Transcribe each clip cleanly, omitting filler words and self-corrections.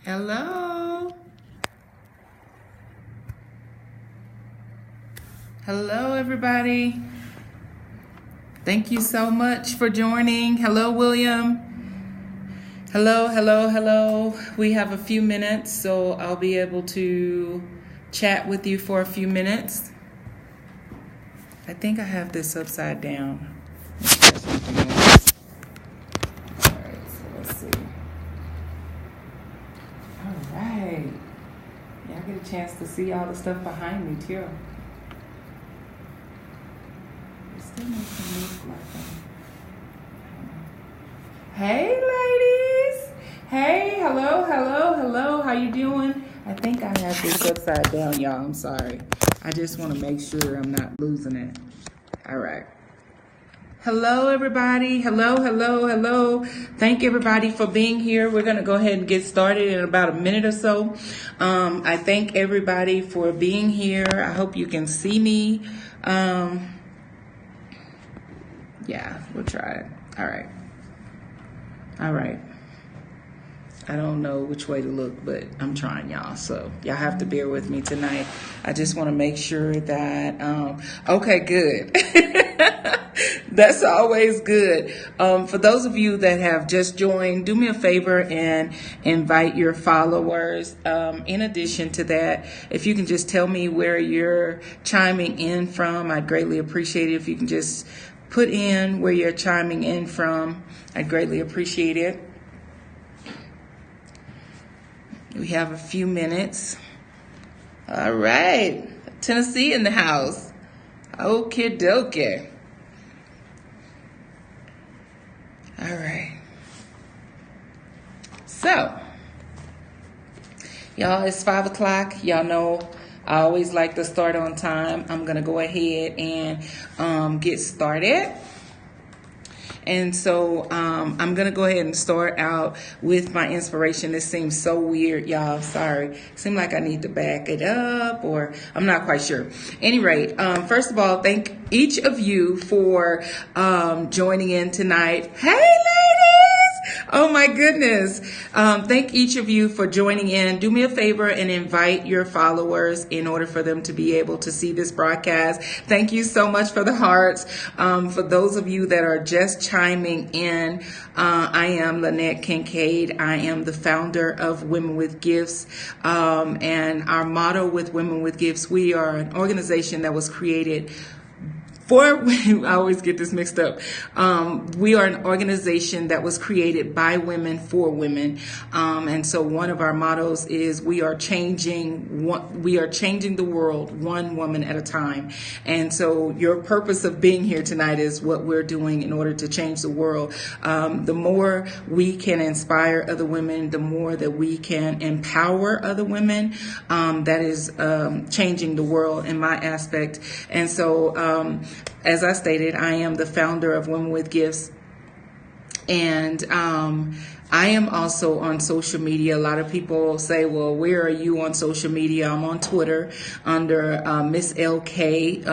Hello. Hello, everybody. Thank you so much for joining. Hello, William. Hello, hello, hello. We have a few minutes, so I'll be able to chat with you for a few minutes. I think I have this upside down. All right, so let's see. All right. Y'all get a chance to see all the stuff behind me, too. It still makes me look like Hey, ladies. Hey, hello, hello, hello. How you doing? I think I have this upside down, y'all. I'm sorry. I just want to make sure I'm not losing it. All right. Hello, everybody. Hello, hello, hello. Thank everybody for being here. We're going to go ahead and get started in about a minute or so. I thank everybody for being here. I hope you can see me. Yeah, we'll try it. All right. All right. I don't know which way to look, but I'm trying, y'all. So y'all have to bear with me tonight. I just want to make sure that, okay, good. That's always good. For those of you that have just joined, do me a favor and invite your followers. In addition to that, if you can just tell me where you're chiming in from, I'd greatly appreciate it. If you can just put in where you're chiming in from, I'd greatly appreciate it. We have a few minutes. All right. Tennessee in the house. Okie dokie. All right. So, y'all, it's 5 o'clock. Y'all know I always like to start on time. I'm going to go ahead and get started. And so I'm going to go ahead and start out with my inspiration. This seems so weird, y'all. Sorry. Seems like I need to back it up, or I'm not quite sure. Any rate, first of all, thank each of you for joining in tonight. Hey, ladies! Oh, my goodness. Thank each of you for joining in. Do me a favor and invite your followers in order for them to be able to see this broadcast. Thank you so much for the hearts. For those of you that are just chiming in, I am Lynette Kincaid. I am the founder of Women with Gifts. And our motto with Women with Gifts, we are an organization that was created I always get this mixed up. We are an organization that was created by women for women. And so one of our mottos is we are changing the world one woman at a time. And so your purpose of being here tonight is what we're doing in order to change the world. The more we can inspire other women, the more that we can empower other women, that is changing the world in my aspect. And so as I stated, I am the founder of Women with Gifts, and I am also on social media. A lot of people say, well, where are you on social media? I'm on Twitter under Miss L Kincaid.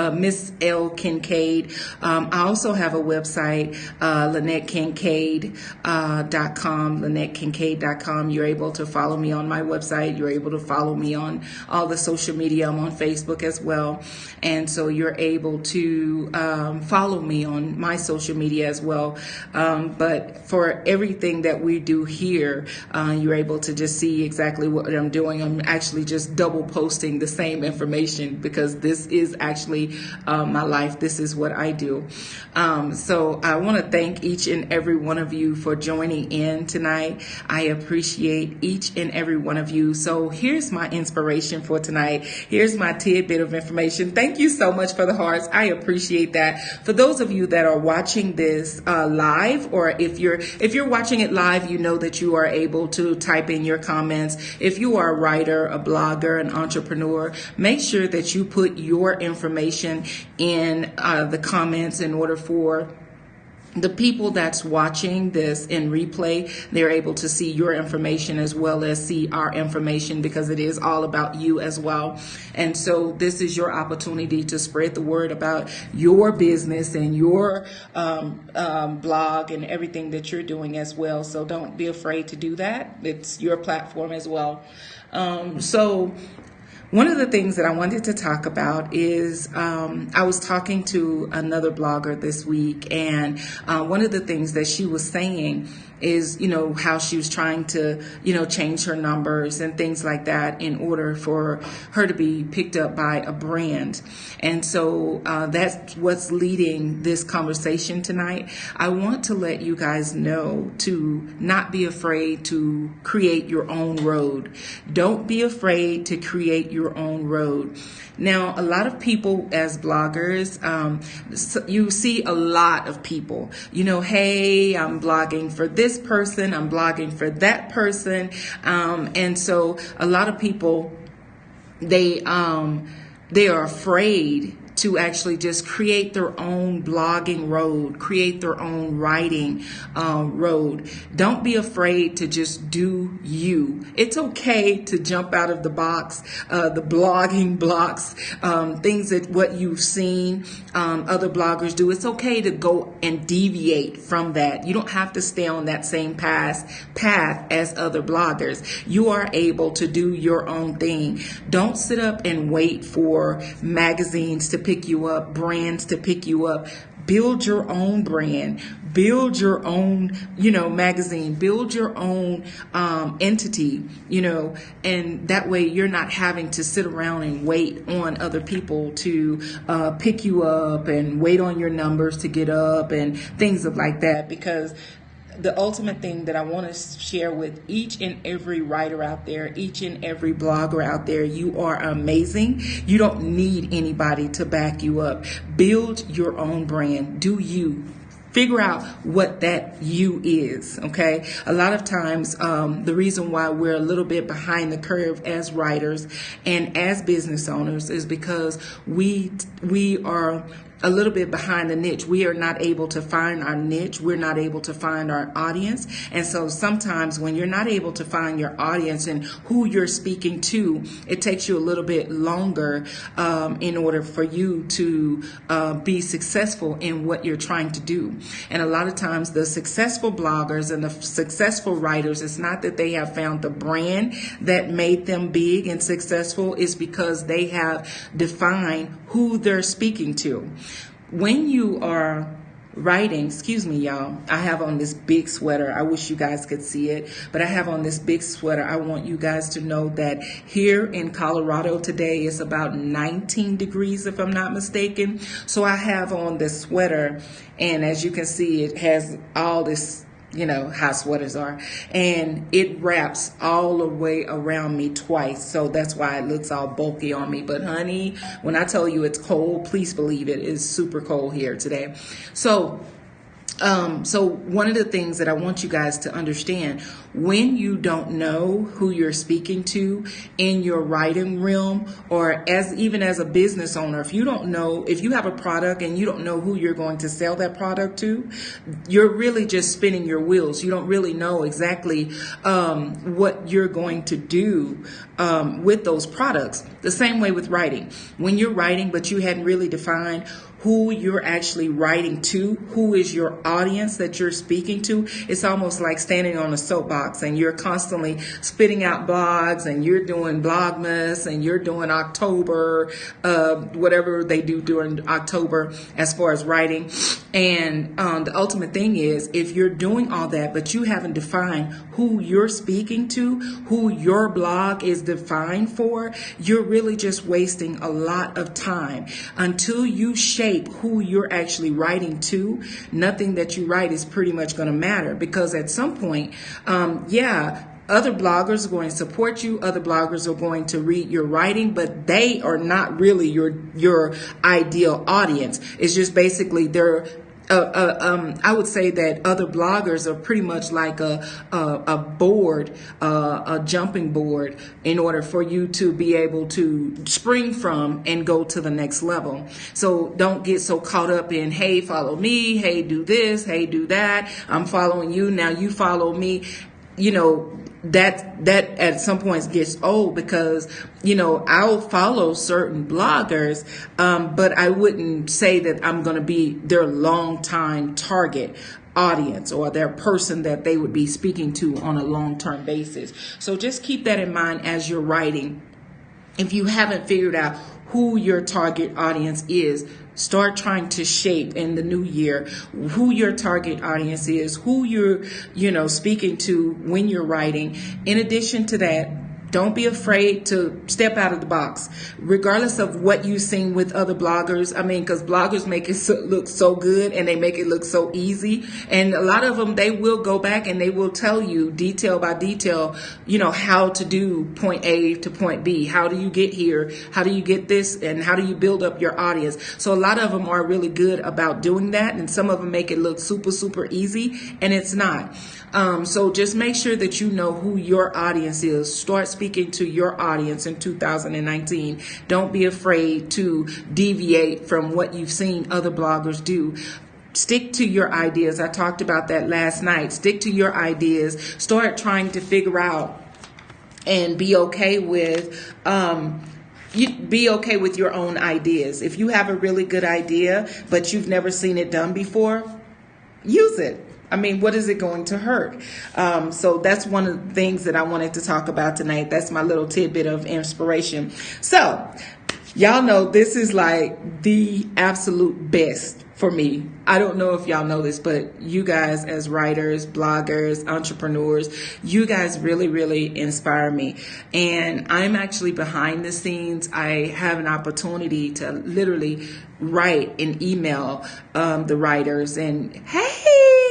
I also have a website, LynetteKincaid.com, LynetteKincaid.com. You're able to follow me on my website. You're able to follow me on all the social media. I'm on Facebook as well. And so you're able to follow me on my social media as well. But for everything that we do here, you're able to just see exactly what I'm doing. I'm actually just double posting the same information because this is actually my life. This is what I do. So I want to thank each and every one of you for joining in tonight. I appreciate each and every one of you. So here's my inspiration for tonight. Here's my tidbit of information. Thank you so much for the hearts. I appreciate that. For those of you that are watching this live, or if you're watching it live, you know that you are able to type in your comments. If you are a writer, a blogger, an entrepreneur, make sure that you put your information in the comments in order for the people that's watching this in replay, they're able to see your information as well as see our information, because it is all about you as well. And so this is your opportunity to spread the word about your business and your blog and everything that you're doing as well. So don't be afraid to do that. It's your platform as well. So one of the things that I wanted to talk about is I was talking to another blogger this week, and one of the things that she was saying is, how she was trying to, change her numbers and things like that in order for her to be picked up by a brand. And so that's what's leading this conversation tonight. I want to let you guys know to not be afraid to create your own road. Don't be afraid to create your own road. Now, a lot of people as bloggers, you see a lot of people, hey, I'm blogging for this person, I'm blogging for that person. And so a lot of people, they are afraid to actually just create their own blogging road, create their own writing road. Don't be afraid to just do you. It's okay to jump out of the box, the blogging blocks, things that what you've seen other bloggers do. It's okay to go and deviate from that. You don't have to stay on that same path as other bloggers. You are able to do your own thing. Don't sit up and wait for magazines to pick you up, brands to pick you up. Build your own brand, build your own, magazine, build your own entity, and that way you're not having to sit around and wait on other people to pick you up and wait on your numbers to get up and things of like that. Because the ultimate thing that I want to share with each and every writer out there, each and every blogger out there, you are amazing. You don't need anybody to back you up. Build your own brand. Do you. Figure out what that you is, okay? A lot of times, the reason why we're a little bit behind the curve as writers and as business owners is because we are a little bit behind the niche. We are not able to find our niche. We're not able to find our audience. And so sometimes when you're not able to find your audience and who you're speaking to, it takes you a little bit longer in order for you to be successful in what you're trying to do. And a lot of times the successful bloggers and the successful writers, it's not that they have found the brand that made them big and successful. It's because they have defined who they're speaking to. When you are writing, excuse me, y'all, I have on this big sweater. I wish you guys could see it, but I have on this big sweater. I want you guys to know that here in Colorado today, it's about 19 degrees, if I'm not mistaken. So I have on this sweater, and as you can see, it has all this, how sweaters are, and it wraps all the way around me twice. So that's why it looks all bulky on me. But honey, when I tell you it's cold, please believe it. It's super cold here today. So one of the things that I want you guys to understand, when you don't know who you're speaking to in your writing realm, or even as a business owner, if you don't know, if you have a product and you don't know who you're going to sell that product to, you're really just spinning your wheels. You don't really know exactly what you're going to do with those products. The same way with writing. When you're writing, but you hadn't really defined who you're actually writing to, who is your audience that you're speaking to. It's almost like standing on a soapbox and you're constantly spitting out blogs, and you're doing Blogmas, and you're doing October, whatever they do during October as far as writing. And the ultimate thing is, if you're doing all that, but you haven't defined who you're speaking to, who your blog is defined for, you're really just wasting a lot of time. Until you shape who you're actually writing to, nothing that you write is pretty much going to matter, because at some point, other bloggers are going to support you. Other bloggers are going to read your writing, but they are not really your ideal audience. It's just basically they're I would say that other bloggers are pretty much like a board, a jumping board, in order for you to be able to spring from and go to the next level. So don't get so caught up in, hey, follow me, hey, do this, hey, do that. I'm following you, now you follow me. You know, that at some points gets old, because, you know, I'll follow certain bloggers, but I wouldn't say that I'm going to be their long time target audience or their person that they would be speaking to on a long-term basis. So just keep that in mind as you're writing. If you haven't figured out who your target audience is, start trying to shape in the new year who your target audience is, who you're, speaking to when you're writing. In addition to that, don't be afraid to step out of the box, regardless of what you've seen with other bloggers. I mean, because bloggers make it look so good and they make it look so easy. And a lot of them, they will go back and they will tell you detail by detail, how to do point A to point B. How do you get here? How do you get this? And how do you build up your audience? So a lot of them are really good about doing that. And some of them make it look super, super easy, and it's not. So just make sure that you know who your audience is. Start speaking to your audience in 2019. Don't be afraid to deviate from what you've seen other bloggers do. Stick to your ideas. I talked about that last night. Stick to your ideas. Start trying to figure out and be okay with your own ideas. If you have a really good idea, but you've never seen it done before, use it. I mean, what is it going to hurt? So that's one of the things that I wanted to talk about tonight. That's my little tidbit of inspiration. So y'all know this is like the absolute best for me. I don't know if y'all know this, but you guys as writers, bloggers, entrepreneurs, you guys really, really inspire me. And I'm actually behind the scenes. I have an opportunity to literally write and email the writers and, hey,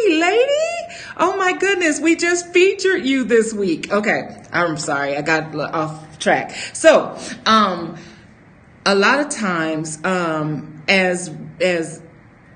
lady, oh my goodness, we just featured you this week. Okay, I'm sorry, I got off track. So a lot of times as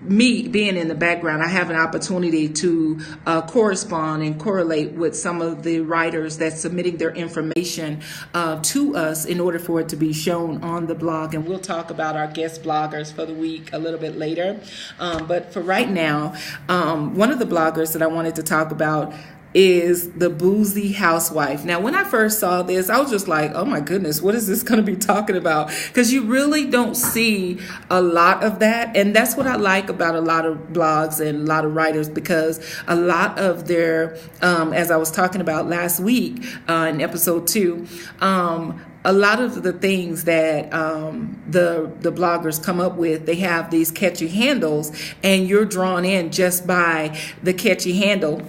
me being in the background, I have an opportunity to correspond and correlate with some of the writers that's submitting their information to us in order for it to be shown on the blog. And we'll talk about our guest bloggers for the week a little bit later. But for right now, one of the bloggers that I wanted to talk about is the Boozy Housewife. Now, when I first saw this, I was just like, oh my goodness, what is this going to be talking about? Because you really don't see a lot of that. And that's what I like about a lot of blogs and a lot of writers, because a lot of their, as I was talking about last week in episode 2, a lot of the things that the bloggers come up with, they have these catchy handles, and you're drawn in just by the catchy handle.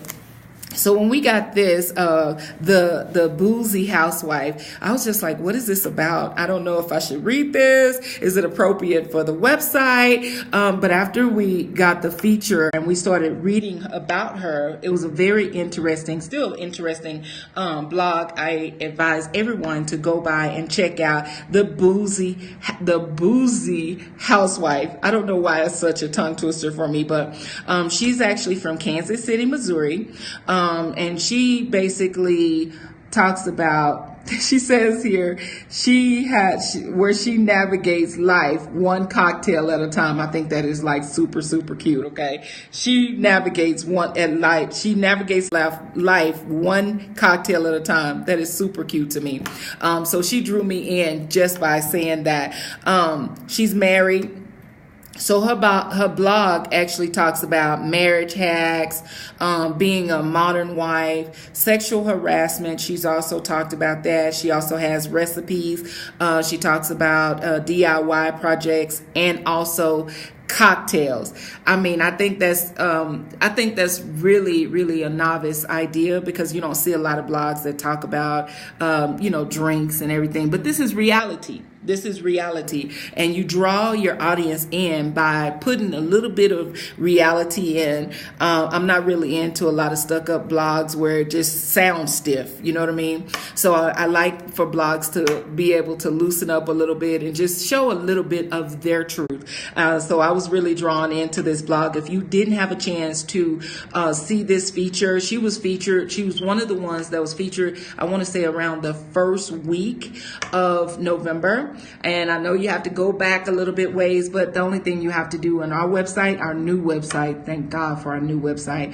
So when we got this, the Boozy Housewife, I was just like, what is this about? I don't know if I should read this. Is it appropriate for the website? But after we got the feature and we started reading about her, it was a very interesting, still interesting blog. I advise everyone to go by and check out the Boozy Housewife. I don't know why it's such a tongue twister for me, but she's actually from Kansas City, Missouri. And she basically talks about, she says here, where she navigates life one cocktail at a time. I think that is like super, super cute. Okay. She navigates life one cocktail at a time. That is super cute to me. So she drew me in just by saying that, she's married. So her blog actually talks about marriage hacks, being a modern wife, sexual harassment. She's also talked about that. She also has recipes. She talks about DIY projects and also cocktails. I mean, I think that's really, really a novice idea, because you don't see a lot of blogs that talk about, drinks and everything. But this is reality. This is reality. And you draw your audience in by putting a little bit of reality in. I'm not really into a lot of stuck up blogs where it just sounds stiff. You know what I mean? So I like for blogs to be able to loosen up a little bit and just show a little bit of their truth. So I was really drawn into this blog. If you didn't have a chance to see this feature, she was featured. She was one of the ones that was featured, I want to say around the first week of November. And I know you have to go back a little bit ways, but the only thing you have to do on our website, our new website, thank God for our new website,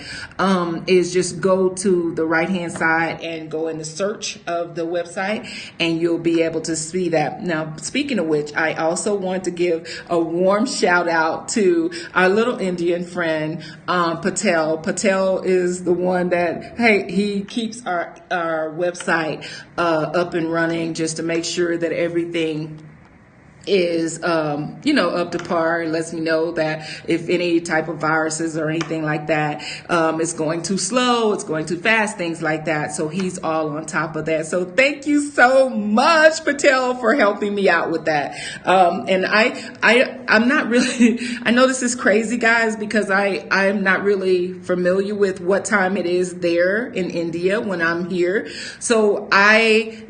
is just go to the right hand side and go in the search of the website, and you'll be able to see that. Now, speaking of which, I also want to give a warm shout out to our little Indian friend, Patel. Patel is the one that, hey, he keeps our website up and running just to make sure that everything is up to par, and lets me know that if any type of viruses or anything like that is going too slow, it's going too fast, things like that. So he's all on top of that. So thank you so much, Patel, for helping me out with that. And I'm not really, I know this is crazy, guys, because I'm not really familiar with what time it is there in India when I'm here. So I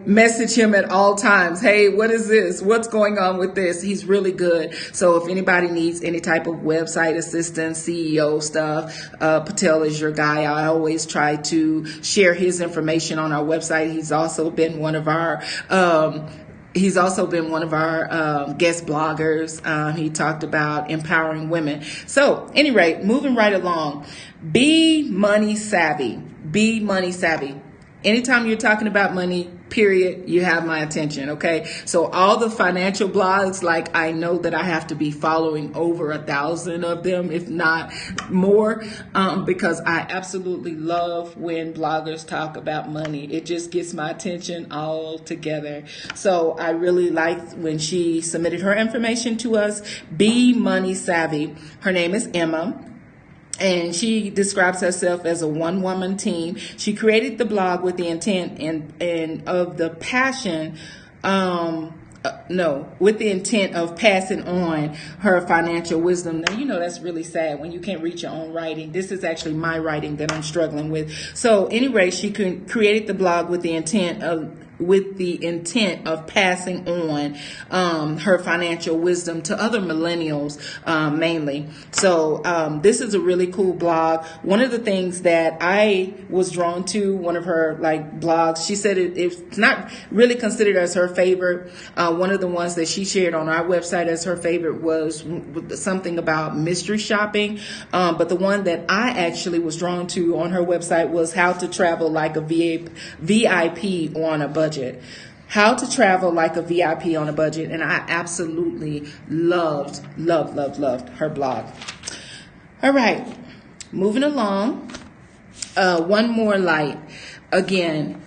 message him at all times. Hey, what is this? What's going on with this? He's really good. So if anybody needs any type of website assistance, CEO stuff, Patel is your guy. I always try to share his information on our website. He's also been one of our guest bloggers. He talked about empowering women. So, at any rate, moving right along, be money savvy. Be money savvy. Anytime you're talking about money, period, you have my attention, okay? So all the financial blogs, I know that I have to be following over 1,000 of them, if not more, because I absolutely love when bloggers talk about money. It just gets my attention all together. So I really liked when she submitted her information to us. Be money savvy. Her name is Emma. And she describes herself as a one-woman team. She created the blog with the intent and of the passion, with the intent of passing on her financial wisdom. Now, that's really sad when you can't read your own writing. This is actually my writing that I'm struggling with. So anyway, she created the blog with the intent of passing on her financial wisdom to other millennials, mainly. So this is a really cool blog. One of the things that I was drawn to, one of her blogs, she said it's not really considered as her favorite. One of the ones that she shared on our website as her favorite was something about mystery shopping. But the one that I actually was drawn to on her website was how to travel like a VIP on a budget. How to travel like a VIP on a budget. And I absolutely loved her blog. All right, moving along. One more light. Again,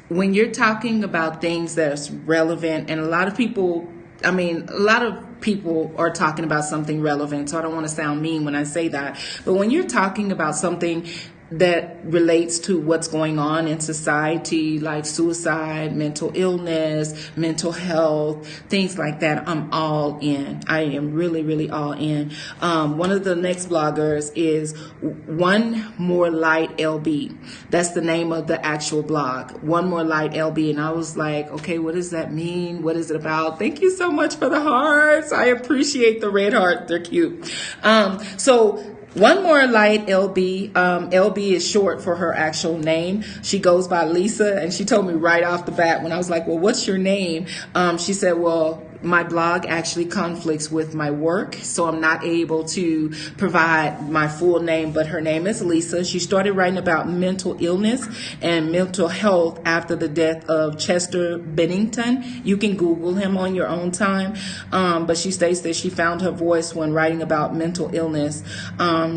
when you're talking about things that's relevant, and a lot of people are talking about something relevant, so I don't want to sound mean when I say that. But when you're talking about something that relates to what's going on in society, like suicide, mental illness, mental health, things like that, I'm all in. I am really, really all in. One of the next bloggers is One More Light LB. That's the name of the actual blog, One More Light LB. And I was like, okay, what does that mean? What is it about? Thank you so much for the hearts. I appreciate the red heart. They're cute. So One More Light LB. LB is short for her actual name. She goes by Lisa, and she told me right off the bat when I was like, well, what's your name? She said, well, my blog actually conflicts with my work, so I'm not able to provide my full name, but her name is Lisa. She started writing about mental illness and mental health after the death of Chester Bennington. You can Google him on your own time, but she states that she found her voice when writing about mental illness.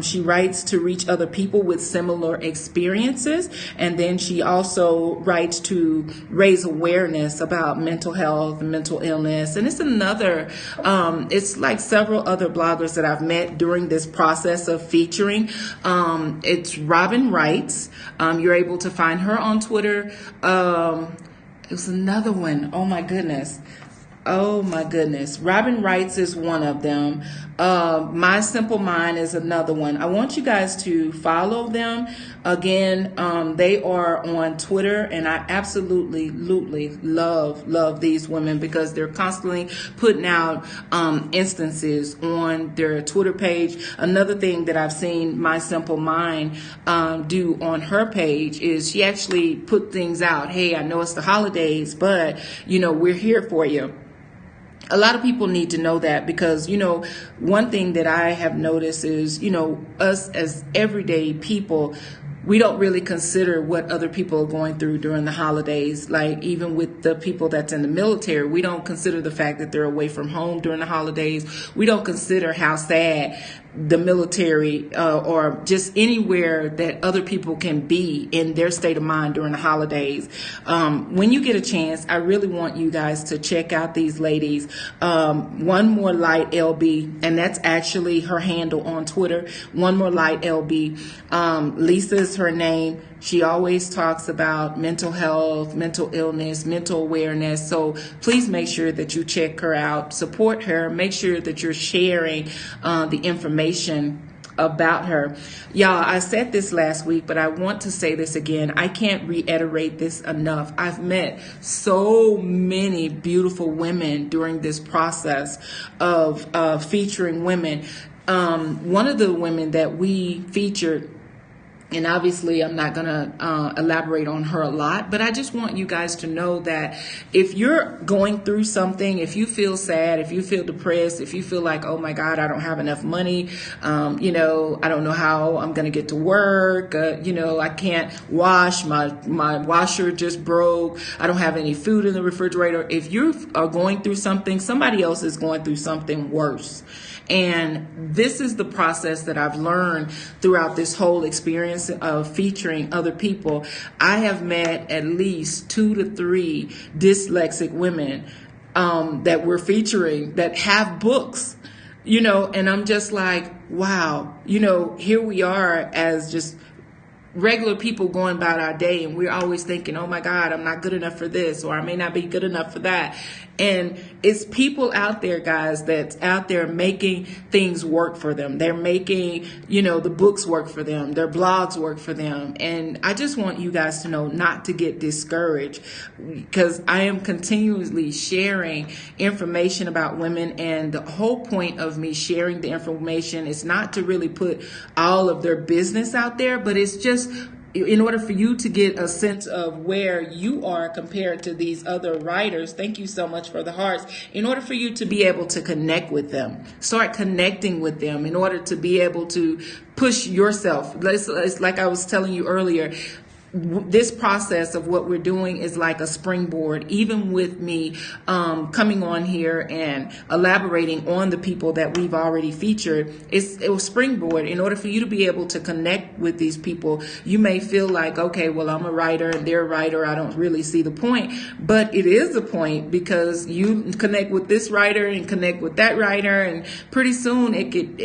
She writes to reach other people with similar experiences, and then she also writes to raise awareness about mental health and mental illness. And it's another, it's like several other bloggers that I've met during this process of featuring. It's Robin Wrights. You're able to find her on Twitter. It was another one. Oh my goodness. Oh my goodness. Robin Wrights is one of them. My Simple Mind is another one. I want you guys to follow them. Again, they are on Twitter, and I absolutely love these women because they're constantly putting out instances on their Twitter page. Another thing that I've seen My Simple Mind do on her page is she actually put things out. Hey, I know it's the holidays, but we're here for you. A lot of people need to know that because, one thing that I have noticed is, us as everyday people, we don't really consider what other people are going through during the holidays. Like even with the people that's in the military, we don't consider the fact that they're away from home during the holidays. We don't consider how sad the military or just anywhere that other people can be in their state of mind during the holidays. When you get a chance, I really want you guys to check out these ladies. One More Light LB, and that's actually her handle on Twitter. One More Light LB. Lisa's her name. She always talks about mental health, mental illness, mental awareness. So please make sure that you check her out, support her, make sure that you're sharing the information about her. Y'all, I said this last week, but I want to say this again. I can't reiterate this enough. I've met so many beautiful women during this process of featuring women. One of the women that we featured, and obviously I'm not going to elaborate on her a lot, but I just want you guys to know that if you're going through something, if you feel sad, if you feel depressed, if you feel like, oh my God, I don't have enough money, I don't know how I'm going to get to work, I can't wash, my washer just broke, I don't have any food in the refrigerator. If you are going through something, somebody else is going through something worse. And this is the process that I've learned throughout this whole experience of featuring other people. I have met at least 2 to 3 dyslexic women that we're featuring that have books, and I'm just like, wow, here we are as just regular people going about our day, and we're always thinking, oh my God, I'm not good enough for this, or I may not be good enough for that. And it's people out there, guys, that's out there making things work for them. They're making, the books work for them. Their blogs work for them. And I just want you guys to know not to get discouraged, because I am continuously sharing information about women. And the whole point of me sharing the information is not to really put all of their business out there, but it's just in order for you to get a sense of where you are compared to these other writers. Thank you so much for the hearts. In order for you to be able to connect with them, start connecting with them in order to be able to push yourself. It's like I was telling you earlier, this process of what we're doing is like a springboard. Even with me coming on here and elaborating on the people that we've already featured, it was springboard. In order for you to be able to connect with these people, you may feel like, okay, well, I'm a writer and they're a writer, I don't really see the point. But it is a point, because you connect with this writer and connect with that writer, and pretty soon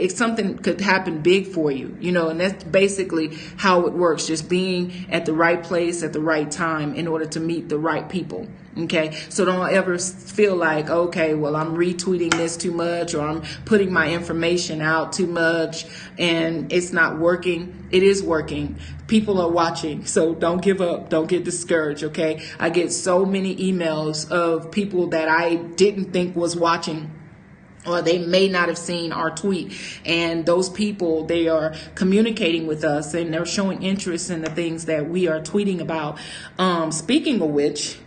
something could happen big for you, and that's basically how it works. Just being at the right place at the right time in order to meet the right people. Okay, so don't ever feel like, okay, well, I'm retweeting this too much, or I'm putting my information out too much and it's not working. It is working. People are watching, so don't give up. Don't get discouraged. Okay, I get so many emails of people that I didn't think was watching, or they may not have seen our tweet, and those people, they are communicating with us and they're showing interest in the things that we are tweeting about. Speaking of which,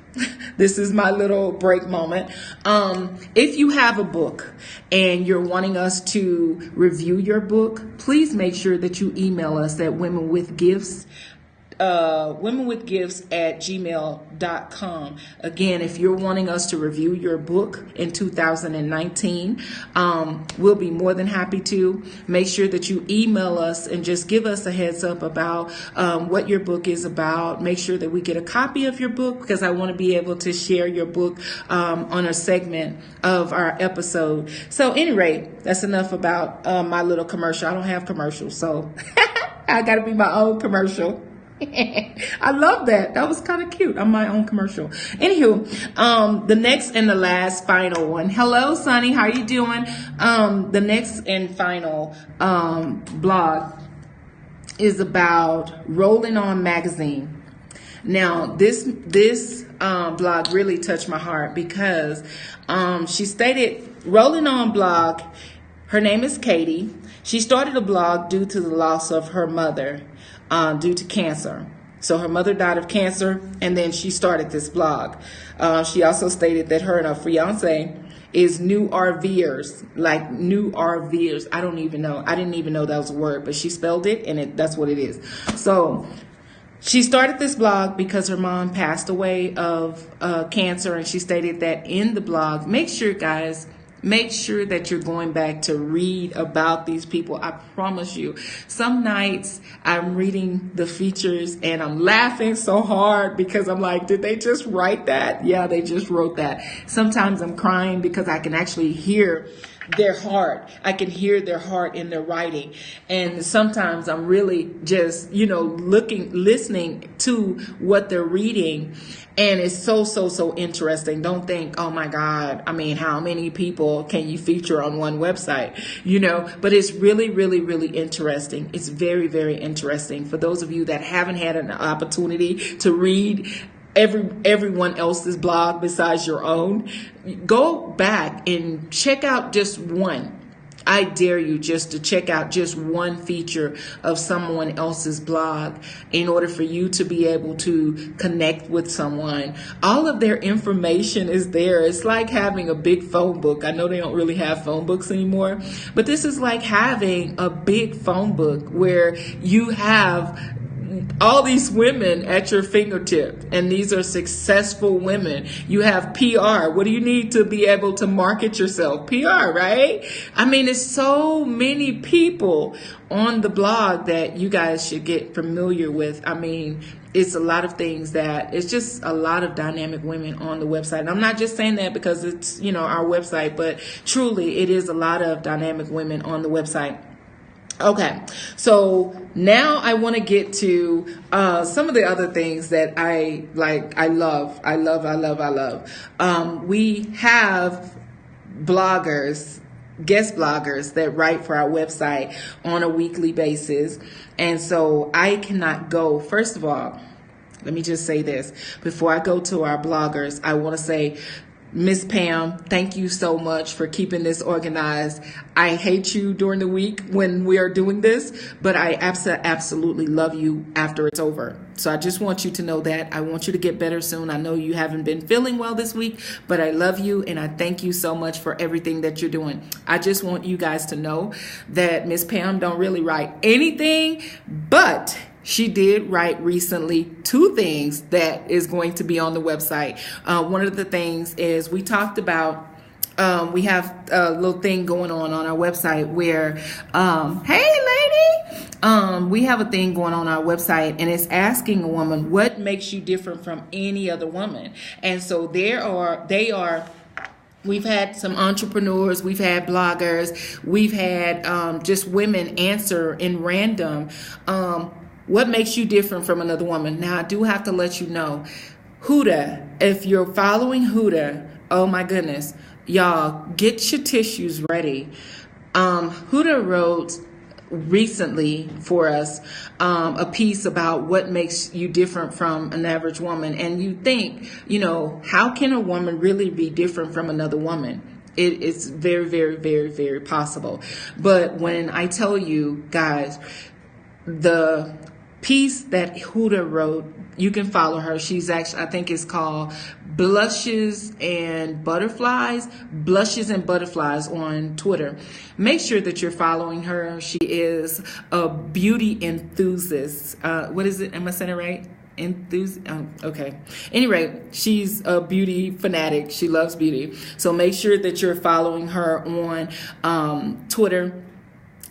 this is my little break moment. If you have a book and you're wanting us to review your book, please make sure that you email us at womenwithgifts@gmail.com. Again, if you're wanting us to review your book in 2019, we'll be more than happy to. Make sure that you email us and just give us a heads up about what your book is about. Make sure that we get a copy of your book, because I want to be able to share your book on a segment of our episode. So at any rate, that's enough about my little commercial. I don't have commercials, so I got to be my own commercial. I love that. That was kind of cute. I'm my own commercial. Anywho, the next and the last final one. Hello, Sunny. How you doing? The next and final blog is about Rolling On Magazine. Now, this blog really touched my heart because she stated, Rolling On blog, her name is Katie. She started a blog due to the loss of her mother due to cancer. So her mother died of cancer, and then she started this blog. She also stated that her and her fiance is new RVers, like new RVers. I didn't even know that was a word, but she spelled it, and that's what it is. So she started this blog because her mom passed away of cancer, and she stated that in the blog, make sure that you're going back to read about these people. I promise you, some nights I'm reading the features and I'm laughing so hard because I'm like, did they just write that? Yeah, they just wrote that. Sometimes I'm crying because I can actually hear their heart. I can hear their heart in their writing. And sometimes I'm really just, listening to what they're reading. And it's so interesting. Don't think, oh my God, how many people can you feature on one website? But it's really interesting. It's very interesting. For those of you that haven't had an opportunity to read everyone else's blog besides your own, go back and check out just one. I dare you just to check out just one feature of someone else's blog in order for you to be able to connect with someone. All of their information is there. It's like having a big phone book. I know they don't really have phone books anymore, but this is like having a big phone book where you have all these women at your fingertip, and these are successful women. You have PR. What do you need to be able to market yourself? PR, right? It's so many people on the blog that you guys should get familiar with. It's a lot of things it's just a lot of dynamic women on the website. And I'm not just saying that because it's, our website, but truly it is a lot of dynamic women on the website. Okay, so now I want to get to some of the other things that I love. We have bloggers, guest bloggers that write for our website on a weekly basis. And so I cannot go. First of all, let me just say this. Before I go to our bloggers, I want to say, Miss Pam, thank you so much for keeping this organized. I hate you during the week when we are doing this, but I absolutely love you after it's over. So I just want you to know that. I want you to get better soon. I know you haven't been feeling well this week, but I love you and I thank you so much for everything that you're doing. I just want you guys to know that Miss Pam don't really write anything, but she did write recently 2 things that is going to be on the website. One of the things is we talked about, we have a little thing going on our website where, hey lady, we have a thing going on our website and it's asking a woman, what makes you different from any other woman? And so we've had some entrepreneurs, we've had bloggers, we've had just women answer in random, what makes you different from another woman? Now, I do have to let you know, Huda, if you're following Huda, oh my goodness, y'all, get your tissues ready. Huda wrote recently for us a piece about what makes you different from an average woman. And you think, how can a woman really be different from another woman? It's very possible. But when I tell you guys, the piece that Huda wrote, you can follow her. She's actually, I think it's called Blushes and Butterflies on Twitter. Make sure that you're following her. She is a beauty enthusiast. What is it? Am I saying it right? Okay. Anyway, she's a beauty fanatic. She loves beauty. So make sure that you're following her on Twitter.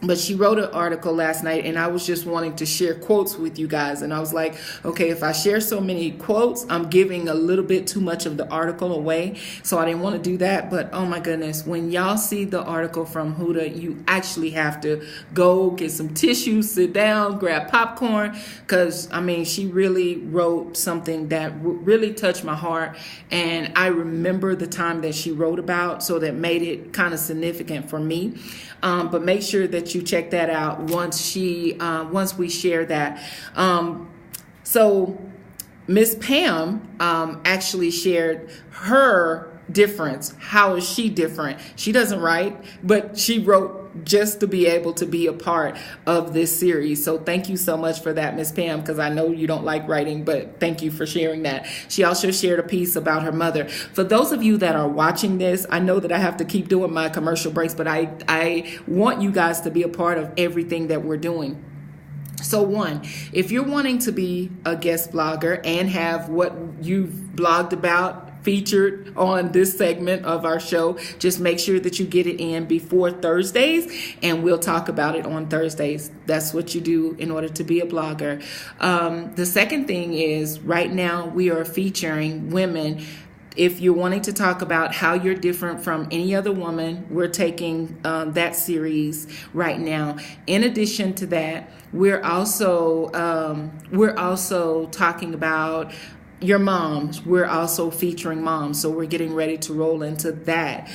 But she wrote an article last night, and I was just wanting to share quotes with you guys. And I was like, okay, if I share so many quotes, I'm giving a little bit too much of the article away. So I didn't want to do that. But oh my goodness, when y'all see the article from Huda, you actually have to go get some tissue, sit down, grab popcorn. Because, I mean, she really wrote something that really touched my heart. And I remember the time that she wrote about, so that made it kind of significant for me. But make sure that you check that out once we share that. So Miss Pam actually shared her difference. How is she different? She doesn't write, but she wrote just to be able to be a part of this series. So thank you so much for that, Miss Pam, because I know you don't like writing, but thank you for sharing that. She also shared a piece about her mother. For those of you that are watching this, I know that I have to keep doing my commercial breaks, but I want you guys to be a part of everything that we're doing. So one, if you're wanting to be a guest blogger and have what you've blogged about featured on this segment of our show, just make sure that you get it in before Thursdays, and we'll talk about it on Thursdays. That's what you do in order to be a blogger. The second thing is, right now we are featuring women. If you're wanting to talk about how you're different from any other woman, we're taking that series right now. In addition to that, we're also talking about your moms. We're also featuring moms, so we're getting ready to roll into that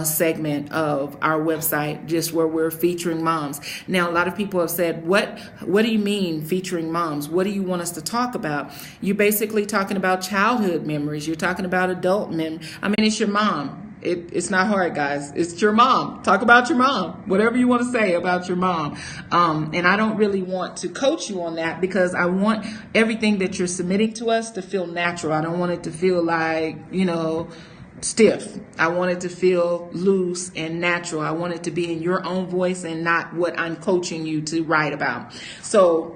segment of our website, just where we're featuring moms. Now, a lot of people have said, what do you mean featuring moms? What do you want us to talk about? You're basically talking about childhood memories. You're talking about adult memories. I mean, it's your mom. It's not hard, guys. It's your mom. Talk about your mom. Whatever you want to say about your mom. And I don't really want to coach you on that, because I want everything that you're submitting to us to feel natural. I don't want it to feel like, stiff. I want it to feel loose and natural. I want it to be in your own voice and not what I'm coaching you to write about. So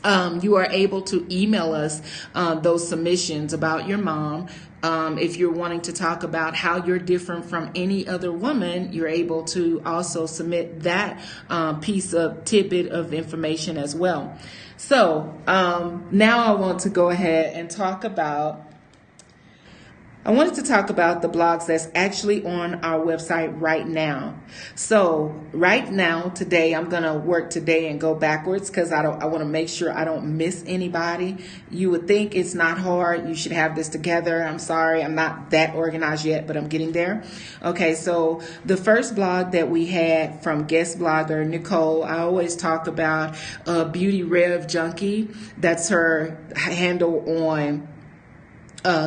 you are able to email us those submissions about your mom. If you're wanting to talk about how you're different from any other woman, you're able to also submit that piece of tidbit of information as well. So now I want to go ahead and I wanted to talk about the blogs that's actually on our website right now. So right now, today, I'm going to work today and go backwards, because I want to make sure I don't miss anybody. You would think it's not hard. You should have this together. I'm sorry, I'm not that organized yet, but I'm getting there. Okay, so the first blog that we had from guest blogger Nicole, I always talk about Beauty Rev Junkie. That's her handle on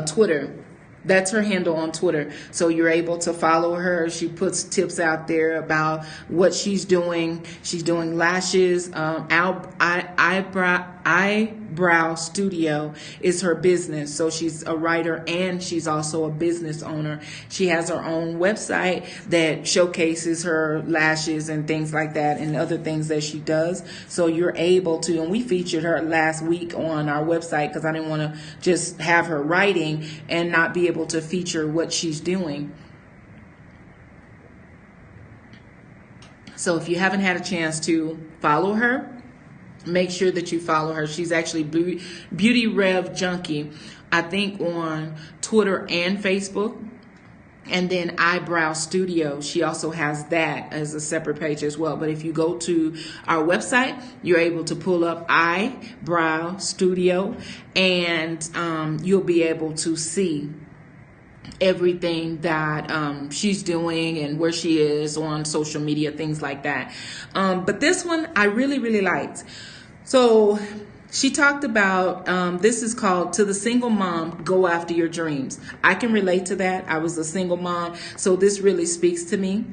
Twitter. That's her handle on Twitter. So you're able to follow her. She puts tips out there about what she's doing. She's doing lashes, eyebrow studio is her business. So she's a writer and she's also a business owner. She has her own website that showcases her lashes and things like that, and other things that she does. So you're able to, and we featured her last week on our website, because I didn't want to just have her writing and not be able to feature what she's doing. So if you haven't had a chance to follow her, make sure that you follow her. She's actually Beauty Rev Junkie, I think, on Twitter and Facebook. And then Eyebrow Studio, she also has that as a separate page as well. But if you go to our website, you're able to pull up Eyebrow Studio, and you'll be able to see everything that she's doing and where she is on social media, things like that. But this one I really, really liked. So she talked about, this is called To the Single Mom, Go After Your Dreams. I can relate to that. I was a single mom, so this really speaks to me.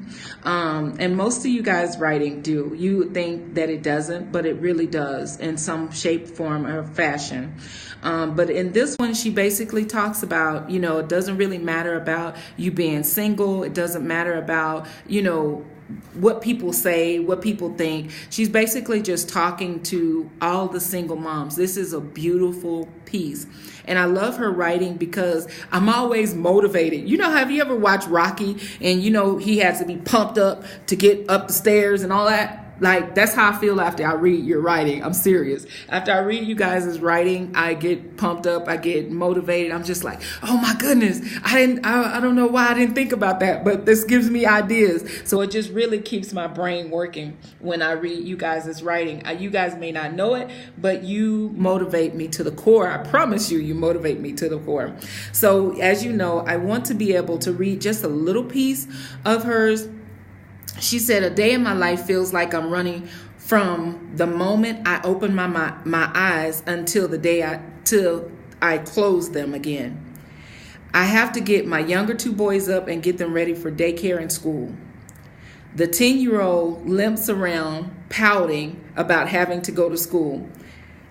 And most of you guys writing do. You would think that it doesn't, but it really does in some shape, form, or fashion. But in this one, she basically talks about, it doesn't really matter about you being single. It doesn't matter about, what people say, what people think. She's basically just talking to all the single moms. This is a beautiful piece. And I love her writing because I'm always motivated. Have you ever watched Rocky and he has to be pumped up to get up the stairs and all that? Like, that's how I feel after I read your writing. I'm serious. After I read you guys' writing, I get pumped up. I get motivated. I'm just like, oh my goodness. I don't know why I didn't think about that, but this gives me ideas. So it just really keeps my brain working when I read you guys' writing. You guys may not know it, but you motivate me to the core. I promise you, you motivate me to the core. So as you know, I want to be able to read just a little piece of hers. She said, a day in my life feels like I'm running from the moment I open my eyes until the day till I close them again. I have to get my younger 2 boys up and get them ready for daycare and school. The 10-year-old limps around pouting about having to go to school.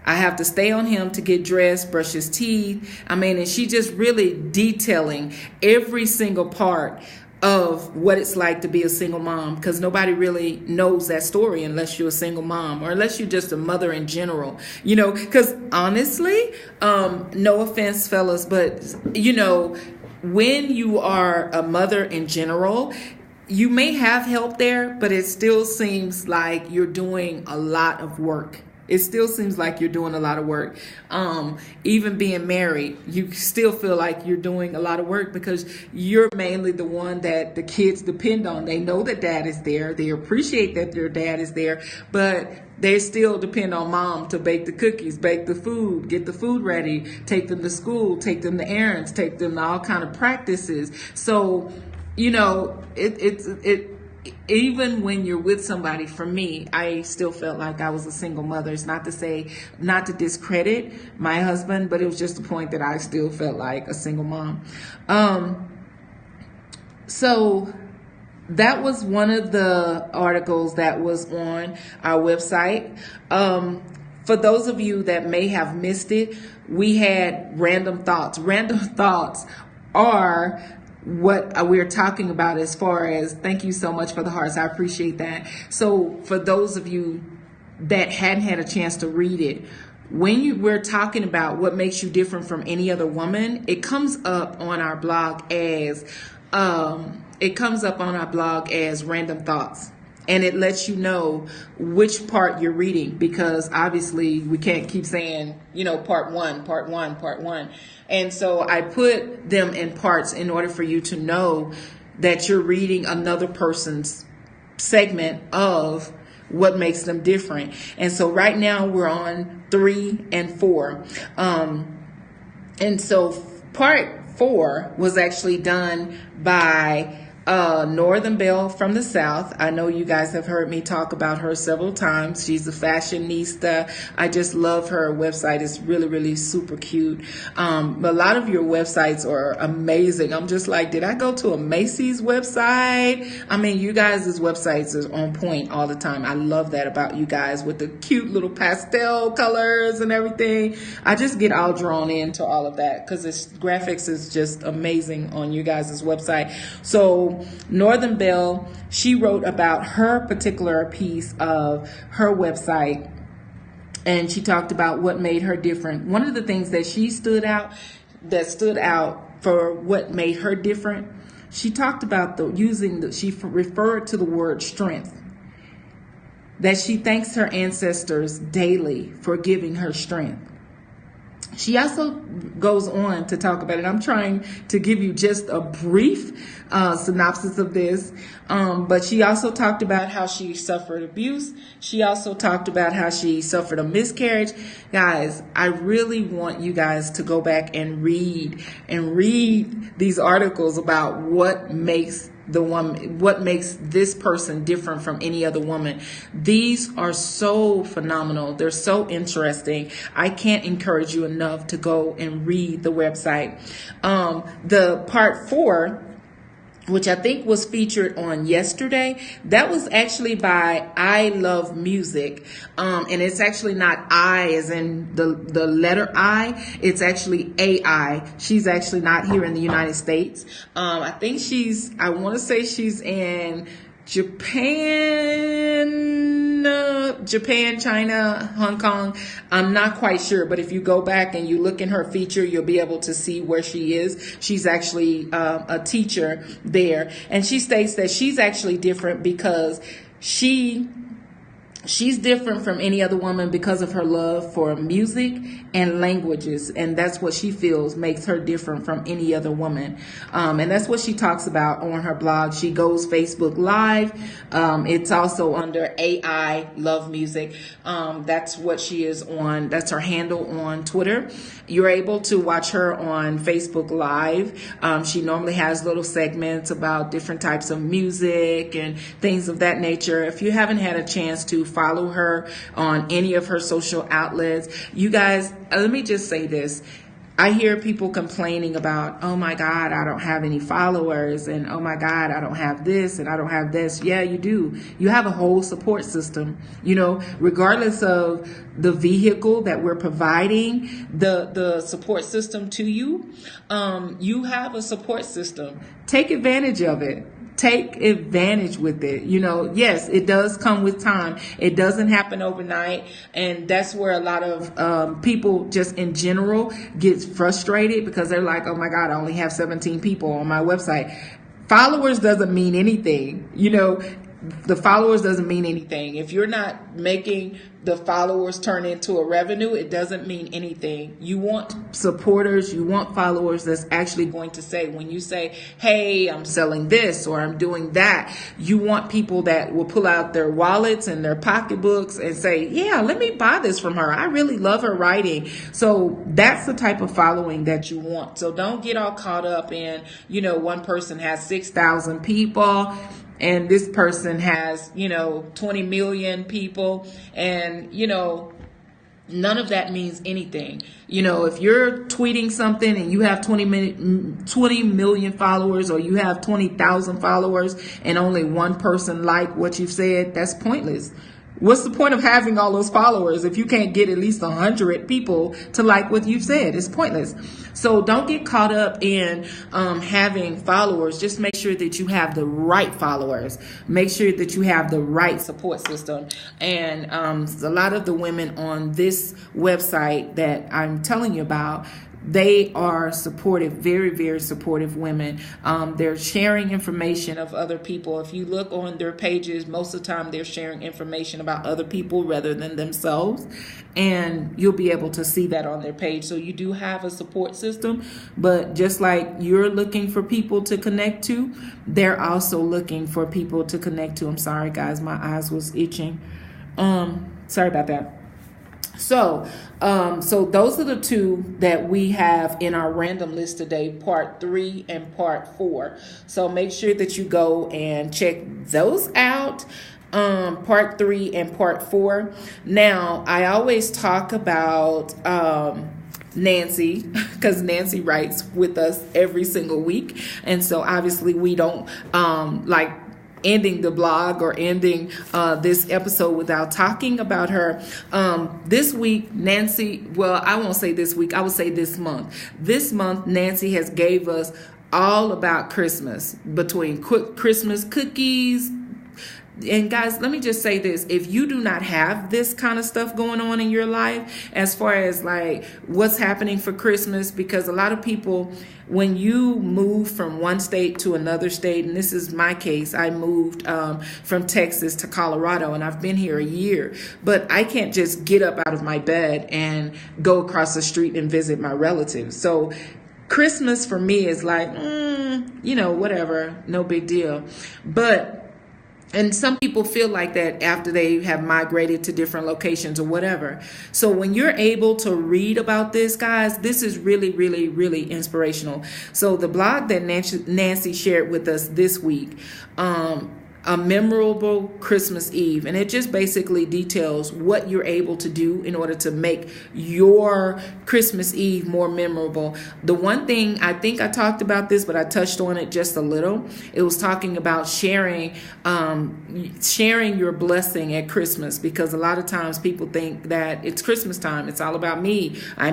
I have to stay on him to get dressed, brush his teeth. And she just really detailing every single part of what it's like to be a single mom, because nobody really knows that story unless you're a single mom or unless you're just a mother in general, because honestly, no offense, fellas, but when you are a mother in general, you may have help there, but it still seems like you're doing a lot of work. It still seems like you're doing a lot of work. Even being married, you still feel like you're doing a lot of work because you're mainly the one that the kids depend on. They know that dad is there. They appreciate that their dad is there, but they still depend on mom to bake the cookies, bake the food, get the food ready, take them to school, take them to errands, take them to all kind of practices. So, even when you're with somebody, for me, I still felt like I was a single mother. It's not to discredit my husband, but it was just the point that I still felt like a single mom. So that was one of the articles that was on our website. For those of you that may have missed it, we had random thoughts. Random thoughts are what we're talking about as far as, thank you so much for the hearts. I appreciate that. So for those of you that hadn't had a chance to read it, we're talking about what makes you different from any other woman, it comes up on our blog as random thoughts. And it lets you know which part you're reading, because obviously we can't keep saying, part one. And so I put them in parts in order for you to know that you're reading another person's segment of what makes them different. And so right now we're on 3 and 4. And so part 4 was actually done by Northern Belle from the South. I know you guys have heard me talk about her several times. She's a fashionista. I just love her website. It's really, really super cute. A lot of your websites are amazing. I'm just like, did I go to a Macy's website? You guys' websites are on point all the time. I love that about you guys with the cute little pastel colors and everything. I just get all drawn into all of that because graphics is just amazing on you guys' website. So Northern Belle, she wrote about her particular piece of her website, and she talked about what made her different. One of the things that stood out for what made her different, she talked about she referred to the word strength, that she thanks her ancestors daily for giving her strength. She also goes on to talk about it. I'm trying to give you just a brief synopsis of this. But she also talked about how she suffered abuse. She also talked about how she suffered a miscarriage. Guys, I really want you guys to go back and read these articles about what makes this person different from any other woman. These are so phenomenal. They're so interesting. I can't encourage you enough to go and read the website. The part 4, which I think was featured on yesterday, that was actually by I Love Music. And it's actually not I as in the letter I, it's actually AI. She's actually not here in the United States. I think I want to say she's in Japan, China, Hong Kong. I'm not quite sure, but if you go back and you look in her feature, you'll be able to see where she is. She's actually a teacher there. And she states that she's actually different because she She's different from any other woman because of her love for music and languages. And that's what she feels makes her different from any other woman. And that's what she talks about on her blog. She goes Facebook Live. It's also under AI Love Music. That's what she is on. That's her handle on Twitter. You're able to watch her on Facebook Live. She normally has little segments about different types of music and things of that nature. If you haven't had a chance to follow her on any of her social outlets, you guys, let me just say this. I hear people complaining about, oh my God, I don't have any followers, and oh my God, I don't have this and I don't have this. Yeah, you do. You have a whole support system, regardless of the vehicle that we're providing, the support system to you. You have a support system. Take advantage of it. Take advantage with it. Yes, it does come with time. It doesn't happen overnight. And that's where a lot of people just in general get frustrated because they're like, oh my God, I only have 17 people on my website. Followers doesn't mean anything. The followers doesn't mean anything. If you're not making the followers turn into a revenue, it doesn't mean anything. You want supporters, you want followers that's actually going to say, when you say, hey, I'm selling this or I'm doing that, you want people that will pull out their wallets and their pocketbooks and say, yeah, let me buy this from her. I really love her writing. So that's the type of following that you want. So don't get all caught up in, one person has 6,000 people. And this person has, 20 million people, and, none of that means anything. If you're tweeting something and you have 20 million followers, or you have 20,000 followers and only one person like what you've said, that's pointless. What's the point of having all those followers if you can't get at least 100 people to like what you've said? It's pointless. So don't get caught up in having followers. Just make sure that you have the right followers. Make sure that you have the right support system. And a lot of the women on this website that I'm telling you about, they are supportive, very, very supportive women. They're sharing information of other people. If you look on their pages, most of the time they're sharing information about other people rather than themselves. And you'll be able to see that on their page. So you do have a support system. But just like you're looking for people to connect to, they're also looking for people to connect to. I'm sorry, guys. My eyes was itching. Sorry about that. So those are the two that we have in our random list today, part 3 and part 4. So make sure that you go and check those out, part 3 and part 4. Now, I always talk about Nancy, because Nancy writes with us every single week. And so obviously we don't like ending the blog or ending this episode without talking about her. This week, Nancy, well, I won't say this week, I would say this month. This month, Nancy has gave us all about Christmas, between Christmas cookies. And guys, let me just say this. If you do not have this kind of stuff going on in your life, as far as like what's happening for Christmas, because a lot of people, when you move from one state to another state, and this is my case, I moved from Texas to Colorado, and I've been here a year, but I can't just get up out of my bed and go across the street and visit my relatives. So Christmas for me is like, whatever, no big deal. And some people feel like that after they have migrated to different locations or whatever. So when you're able to read about this, guys, this is really, really, really inspirational. So the blog that Nancy shared with us this week, a memorable Christmas Eve. And it just basically details what you're able to do in order to make your Christmas Eve more memorable. The one thing, I think I talked about this, but I touched on it just a little. It was talking about sharing your blessing at Christmas, because a lot of times people think that it's Christmas time. It's all about me. I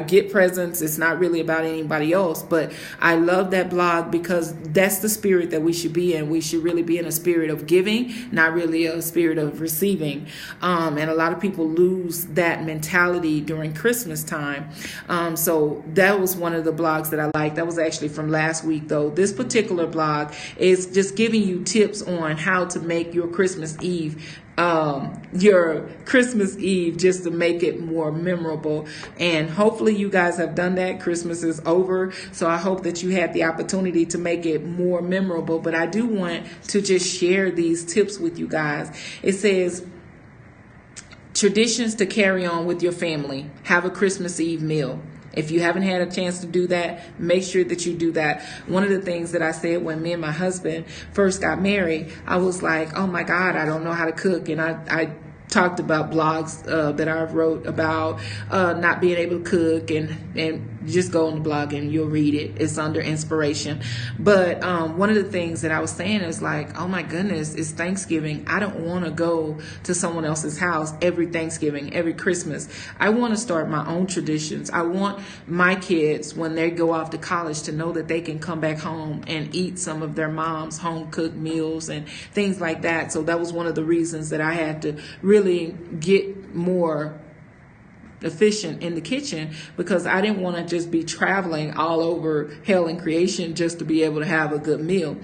get presents. It's not really about anybody else. But I love that blog because that's the spirit that we should be in. We should really be in a spirit of giving, not really a spirit of receiving. And a lot of people lose that mentality during Christmas time. So that was one of the blogs that I liked. That was actually from last week, though. This particular blog is just giving you tips on how to make your Christmas Eve your Christmas Eve just to make it more memorable. And hopefully you guys have done that. Christmas is over, so I hope that you had the opportunity to make it more memorable. But I do want to just share these tips with you guys. It says, traditions to carry on with your family. Have a Christmas Eve meal. If you haven't had a chance to do that, make sure that you do that. One of the things that I said when me and my husband first got married, I was like, oh my God, I don't know how to cook. And I talked about blogs that I wrote about not being able to cook, and just go on the blog and you'll read it. It's under inspiration. But one of the things that I was saying is like, oh my goodness, it's Thanksgiving. I don't want to go to someone else's house every Thanksgiving, every Christmas. I want to start my own traditions. I want my kids, when they go off to college, to know that they can come back home and eat some of their mom's home cooked meals and things like that. So that was one of the reasons that I had to really get more efficient in the kitchen, because I didn't want to just be traveling all over hell and creation just to be able to have a good meal.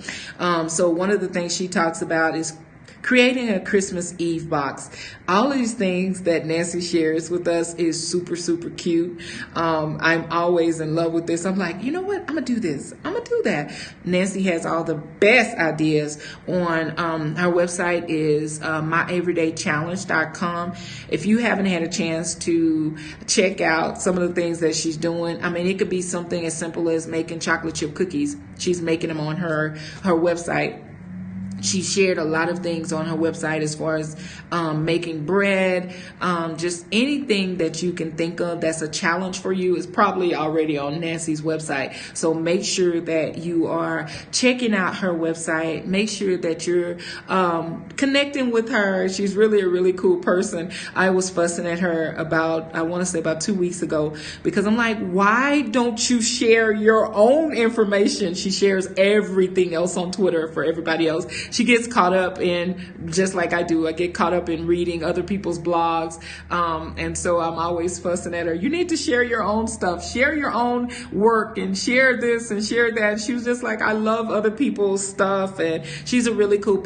So one of the things she talks about is creating a Christmas Eve box. All of these things that Nancy shares with us is super, super cute. I'm always in love with this. I'm like, you know what? I'm going to do this. I'm going to do that. Nancy has all the best ideas on her website is myeverydaychallenge.com. If you haven't had a chance to check out some of the things that she's doing, I mean, it could be something as simple as making chocolate chip cookies. She's making them on her website. She shared a lot of things on her website as far as making bread, just anything that you can think of that's a challenge for you is probably already on Nancy's website. So make sure that you are checking out her website. Make sure that you're connecting with her. She's really a really cool person. I was fussing at her about 2 weeks ago, because I'm like, why don't you share your own information? She shares everything else on Twitter for everybody else. She gets caught up in, just like I do, I get caught up in reading other people's blogs. And so I'm always fussing at her. You need to share your own stuff, share your own work, and share this and share that. She was just like, I love other people's stuff. And she's a really cool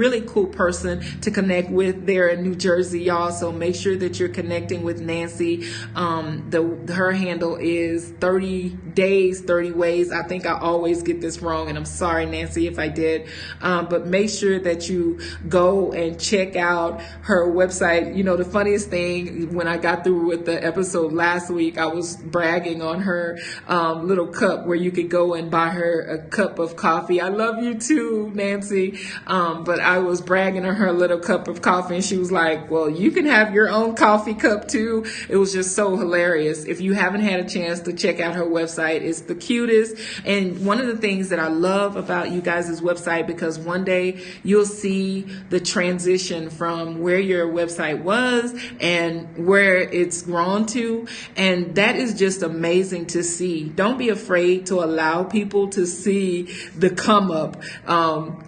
really cool person to connect with there in New Jersey, y'all. So make sure that you're connecting with Nancy. Her handle is 30 days, 30 ways. I think I always get this wrong, and I'm sorry, Nancy, if I did. But make sure that you go and check out her website. You know, the funniest thing, when I got through with the episode last week, I was bragging on her little cup where you could go and buy her a cup of coffee. I love you too, Nancy. But I was bragging on her little cup of coffee, and she was like, well, you can have your own coffee cup too. It was just so hilarious. If you haven't had a chance to check out her website, it's the cutest. And one of the things that I love about you guys' website, because one day you'll see the transition from where your website was and where it's grown to. And that is just amazing to see. Don't be afraid to allow people to see the come up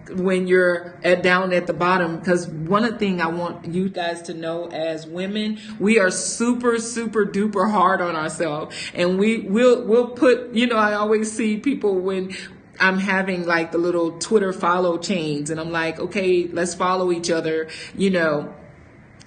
when you're down at the bottom. Because one of the things I want you guys to know, as women, we are super, super duper hard on ourselves. And we'll put, you know, I always see people when I'm having like the little Twitter follow chains, and I'm like, okay, let's follow each other, you know,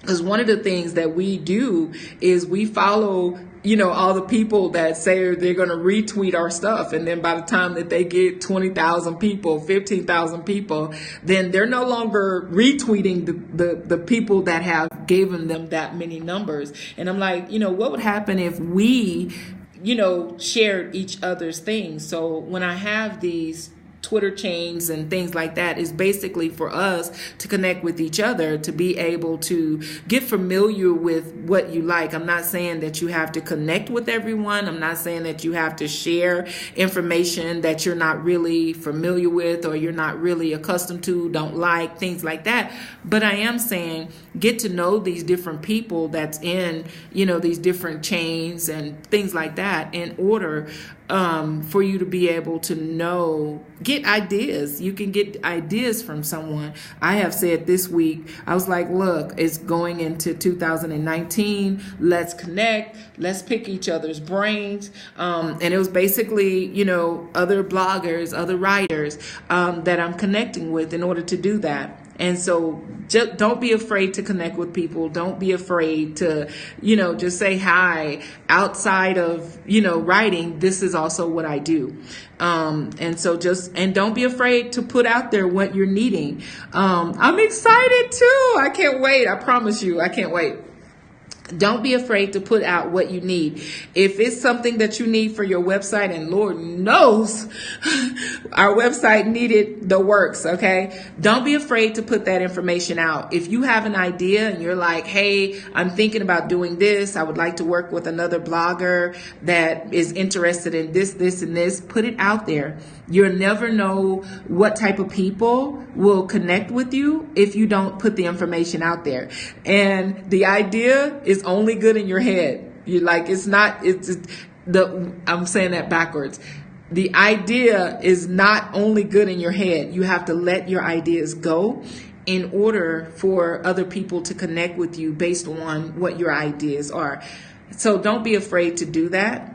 because one of the things that we do is we follow, you know, all the people that say they're going to retweet our stuff. And then by the time that they get 20,000 people, 15,000 people, then they're no longer retweeting the people that have given them that many numbers. And I'm like, you know, what would happen if we, you know, shared each other's things? So when I have these Twitter chains and things like that, is basically for us to connect with each other, to be able to get familiar with what you like. I'm not saying that you have to connect with everyone. I'm not saying that you have to share information that you're not really familiar with or you're not really accustomed to, don't like, things like that. But I am saying get to know these different people that's in, you know, these different chains and things like that, in order for you to be able to know, get ideas. You can get ideas from someone. I have said this week, I was like, look, it's going into 2019. Let's connect. Let's pick each other's brains. And it was basically, you know, other bloggers, other writers that I'm connecting with in order to do that. And so just don't be afraid to connect with people. Don't be afraid to, just say hi outside of, writing. This is also what I do. And don't be afraid to put out there what you're needing. I'm excited too. I can't wait. I promise you, I can't wait. Don't be afraid to put out what you need. If it's something that you need for your website, and Lord knows our website needed the works, okay? Don't be afraid to put that information out. If you have an idea and you're like, hey, I'm thinking about doing this, I would like to work with another blogger that is interested in this, and this, put it out there. You'll never know what type of people will connect with you if you don't put the information out there. And the idea is only good in your head. I'm saying that backwards. The idea is not only good in your head. You have to let your ideas go in order for other people to connect with you based on what your ideas are. So don't be afraid to do that.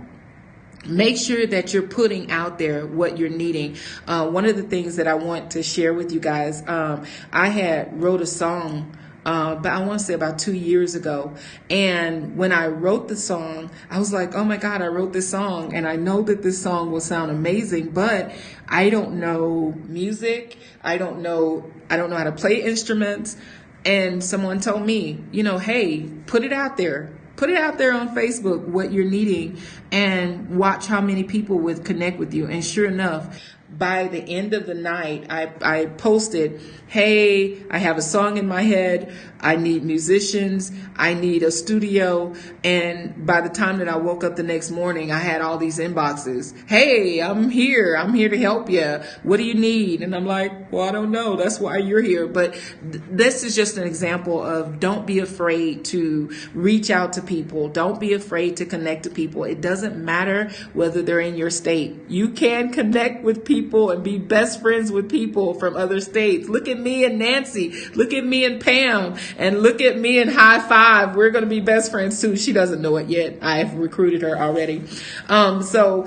Make sure that you're putting out there what you're needing. One of the things that I want to share with you guys, I had wrote a song, but I want to say about 2 years ago. And when I wrote the song, I was like, oh my God, I wrote this song. And I know that this song will sound amazing, but I don't know music. I don't know how to play instruments. And someone told me, hey, put it out there. Put it out there on Facebook, what you're needing, and watch how many people would connect with you. And sure enough, by the end of the night, I posted, hey, I have a song in my head. I need musicians. I need a studio. And by the time that I woke up the next morning, I had all these inboxes. Hey, I'm here. I'm here to help you. What do you need? And I'm like, well, I don't know. That's why you're here. But this is just an example of don't be afraid to reach out to people. Don't be afraid to connect to people. It doesn't matter whether they're in your state. You can connect with people and be best friends with people from other states. Look at me and Nancy. Look at me and Pam. And look at me and High Five. We're going to be best friends too. She doesn't know it yet. I've recruited her already. So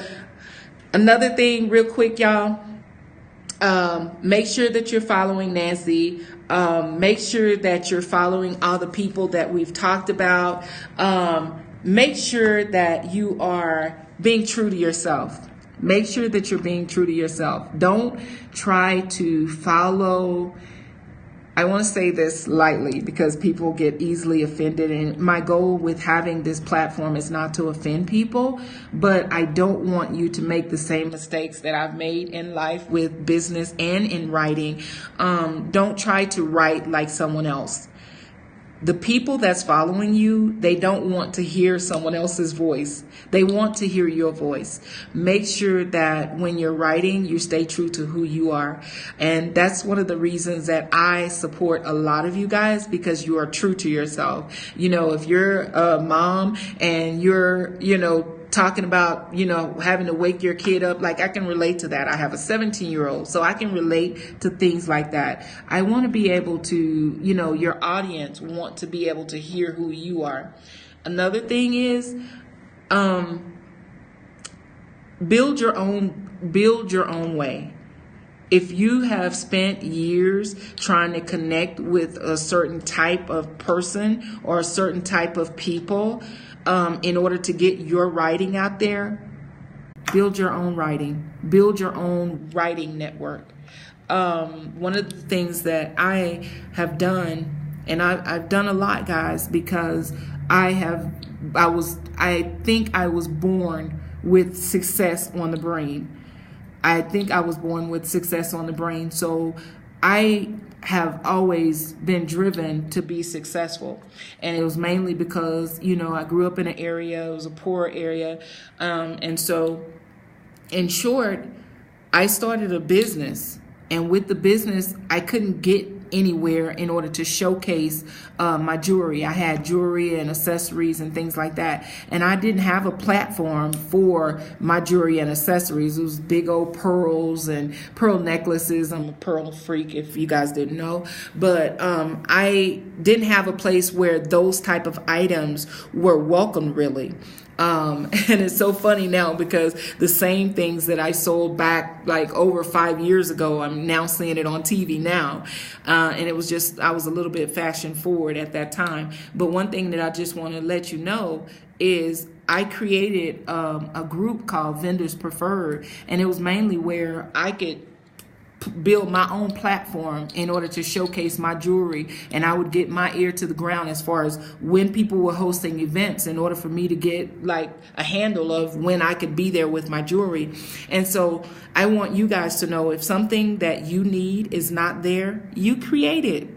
another thing real quick, y'all. Make sure that you're following Nancy. Make sure that you're following all the people that we've talked about. Make sure that you are being true to yourself. Make sure that you're being true to yourself. Don't try to follow. I want to say this lightly because people get easily offended. And my goal with having this platform is not to offend people, but I don't want you to make the same mistakes that I've made in life with business and in writing. Don't try to write like someone else. The people that's following you, they don't want to hear someone else's voice. They want to hear your voice. Make sure that when you're writing, you stay true to who you are. And that's one of the reasons that I support a lot of you guys, because you are true to yourself. If you're a mom and you're, talking about, having to wake your kid up, like I can relate to that. I have a 17-year-old, so I can relate to things like that. I want to be able to, your audience want to be able to hear who you are. Another thing is, build your own way. If you have spent years trying to connect with a certain type of person or a certain type of people, in order to get your writing out there, build your own writing. Build your own writing network. One of the things that I have done, and I've done a lot, guys, because I think I was born with success on the brain. So I have always been driven to be successful. And it was mainly because, I grew up in an area, it was a poor area. And so in short, I started a business, and with the business, I couldn't get anywhere in order to showcase my jewelry. I had jewelry and accessories and things like that, and I didn't have a platform for my jewelry and accessories. It was big old pearls and pearl necklaces. I'm a pearl freak, if you guys didn't know, but I didn't have a place where those type of items were welcome, really. And it's so funny now because the same things that I sold back like over 5 years ago, I'm now seeing it on TV now. And it was just, I was a little bit fashion forward at that time. But one thing that I just want to let you know is I created a group called Vendors Preferred, and it was mainly where I could build my own platform in order to showcase my jewelry, and I would get my ear to the ground as far as when people were hosting events in order for me to get like a handle of when I could be there with my jewelry. And so I want you guys to know, if something that you need is not there, you create it.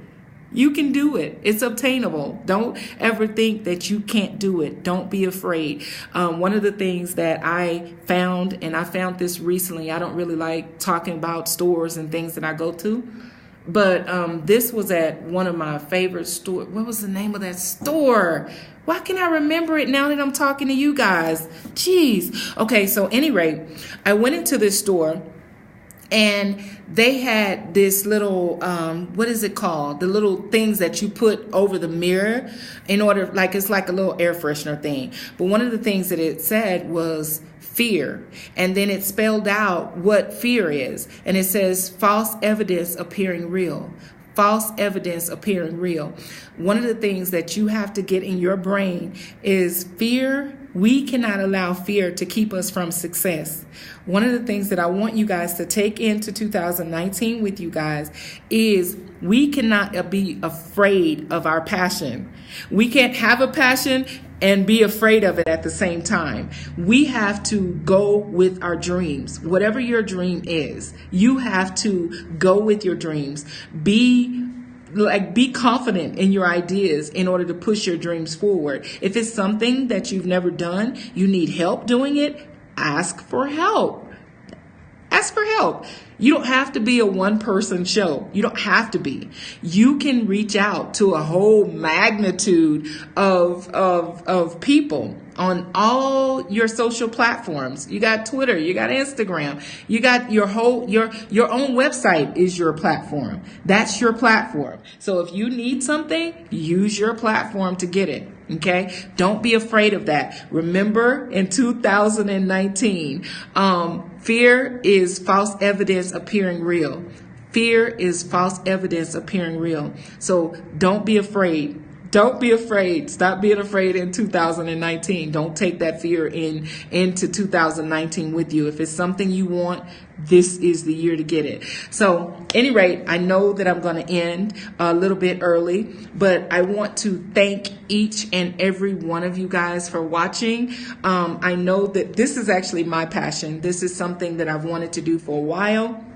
You can do it. It's obtainable. Don't ever think that you can't do it. Don't be afraid. One of the things that I found, and I found this recently, I don't really like talking about stores and things that I go to, but this was at one of my favorite stores. What was the name of that store? Why can't I remember it now that I'm talking to you guys? Jeez. Okay, so anyway, I went into this store, and they had this little, what is it called? The little things that you put over the mirror in order, like it's like a little air freshener thing. But one of the things that it said was fear. And then it spelled out what fear is. And it says false evidence appearing real. False evidence appearing real. One of the things that you have to get in your brain is fear. We cannot allow fear to keep us from success. One of the things that I want you guys to take into 2019 with you guys is we cannot be afraid of our passion. We can't have a passion and be afraid of it at the same time. We have to go with our dreams. Whatever your dream is, you have to go with your dreams. Be confident in your ideas in order to push your dreams forward. If it's something that you've never done, you need help doing it, ask for help. Ask for help. You don't have to be a one-person show. You don't have to be. You can reach out to a whole magnitude of people on all your social platforms. You got Twitter, you got Instagram, you got your own website is your platform. That's your platform. So if you need something, use your platform to get it. Okay. Don't be afraid of that. Remember, in 2019, fear is false evidence appearing real. Fear is false evidence appearing real. So don't be afraid. Don't be afraid. Stop being afraid in 2019. Don't take that fear into 2019 with you. If it's something you want, this is the year to get it. So, at any rate, I know that I'm going to end a little bit early, but I want to thank each and every one of you guys for watching. I know that this is actually my passion. This is something that I've wanted to do for a while.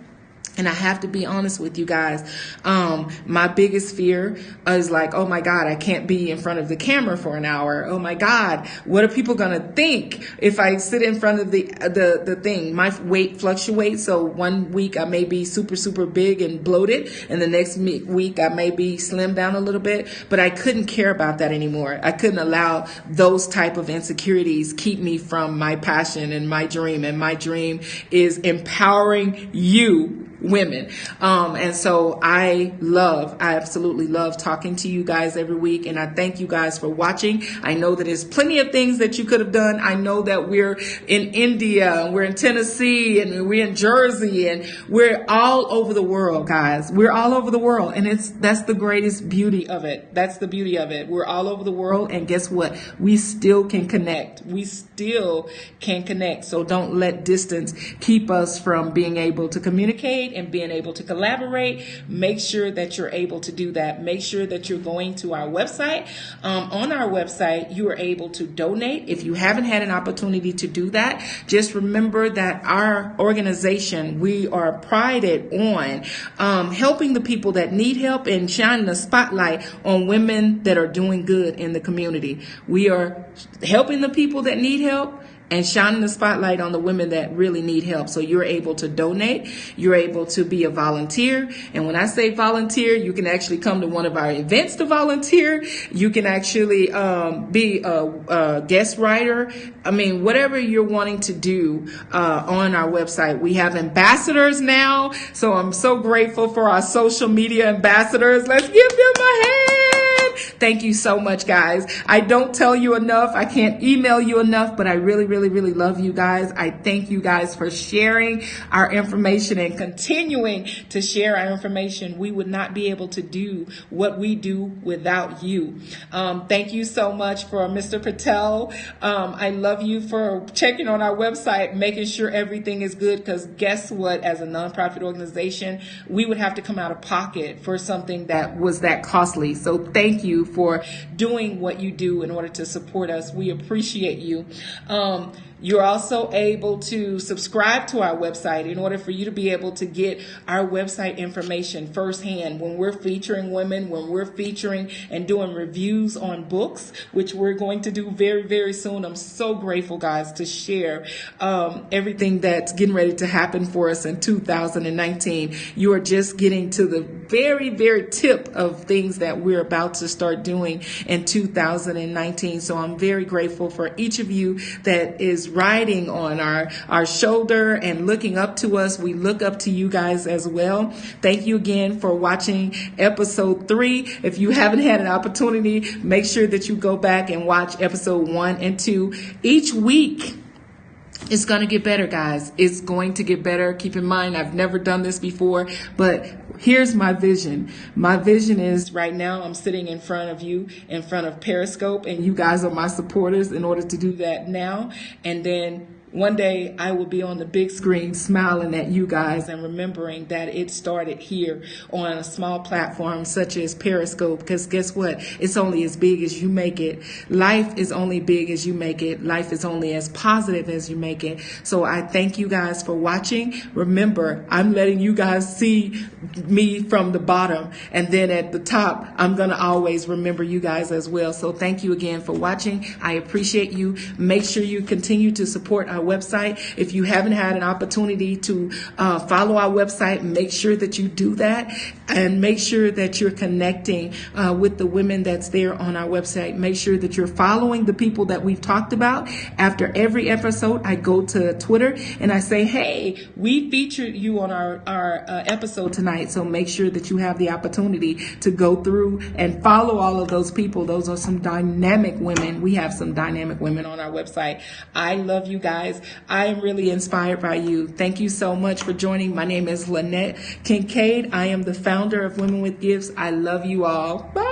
And I have to be honest with you guys. My biggest fear is like, oh my God, I can't be in front of the camera for an hour. Oh my God, what are people going to think if I sit in front of the thing? My weight fluctuates. So one week I may be super, super big and bloated. And the next week I may be slimmed down a little bit. But I couldn't care about that anymore. I couldn't allow those type of insecurities keep me from my passion and my dream. And my dream is empowering you women. And so I absolutely love talking to you guys every week. And I thank you guys for watching. I know that there's plenty of things that you could have done. I know that we're in India, and we're in Tennessee, and we're in Jersey, and we're all over the world, guys. We're all over the world. And that's the greatest beauty of it. That's the beauty of it. We're all over the world. And guess what? We still can connect. We still can connect. So don't let distance keep us from being able to communicate and being able to collaborate. Make sure that you're able to do that. Make sure that you're going to our website. On our website, you are able to donate. If you haven't had an opportunity to do that, just remember that our organization, we are prided on helping the people that need help and shining a spotlight on women that are doing good in the community. We are helping the people that need help and shining the spotlight on the women that really need help. So you're able to donate. You're able to be a volunteer. And when I say volunteer, you can actually come to one of our events to volunteer. You can actually be a guest writer. I mean, whatever you're wanting to do on our website. We have ambassadors now. So I'm so grateful for our social media ambassadors. Let's give them a hand. Thank you so much, guys. I don't tell you enough. I can't email you enough, but I really, really, really love you guys. I thank you guys for sharing our information and continuing to share our information. We would not be able to do what we do without you. Thank you so much for Mr. Patel. I love you for checking on our website, making sure everything is good, because guess what? As a nonprofit organization, we would have to come out of pocket for something that was that costly. So thank you for doing what you do in order to support us. We appreciate you. You're also able to subscribe to our website in order for you to be able to get our website information firsthand when we're featuring women, when we're featuring and doing reviews on books, which we're going to do very, very soon. I'm so grateful, guys, to share everything that's getting ready to happen for us in 2019. You are just getting to the very, very tip of things that we're about to start doing in 2019. So I'm very grateful for each of you that is riding on our shoulder and looking up to us. We look up to you guys as well. Thank you again for watching episode 3. If you haven't had an opportunity, make sure that you go back and watch episode 1 and 2 each week. It's going to get better, guys. It's going to get better. Keep in mind, I've never done this before, but here's my vision. My vision is right now I'm sitting in front of you, in front of Periscope, and you guys are my supporters in order to do that now. And then one day I will be on the big screen smiling at you guys and remembering that it started here on a small platform such as Periscope, because guess what? It's only as big as you make it. Life is only big as you make it. Life is only as positive as you make it. So I thank you guys for watching. Remember, I'm letting you guys see me from the bottom, and then at the top, I'm going to always remember you guys as well. So thank you again for watching. I appreciate you. Make sure you continue to support our website. If you haven't had an opportunity to follow our website, make sure that you do that, and make sure that you're connecting with the women that's there on our website. Make sure that you're following the people that we've talked about. After every episode, I go to Twitter and I say, hey, we featured you on our episode tonight. So make sure that you have the opportunity to go through and follow all of those people. Those are some dynamic women. We have some dynamic women on our website. I love you guys. I am really inspired by you. Thank you so much for joining. My name is Lynette Kincaid. I am the founder of Women with Gifts. I love you all. Bye.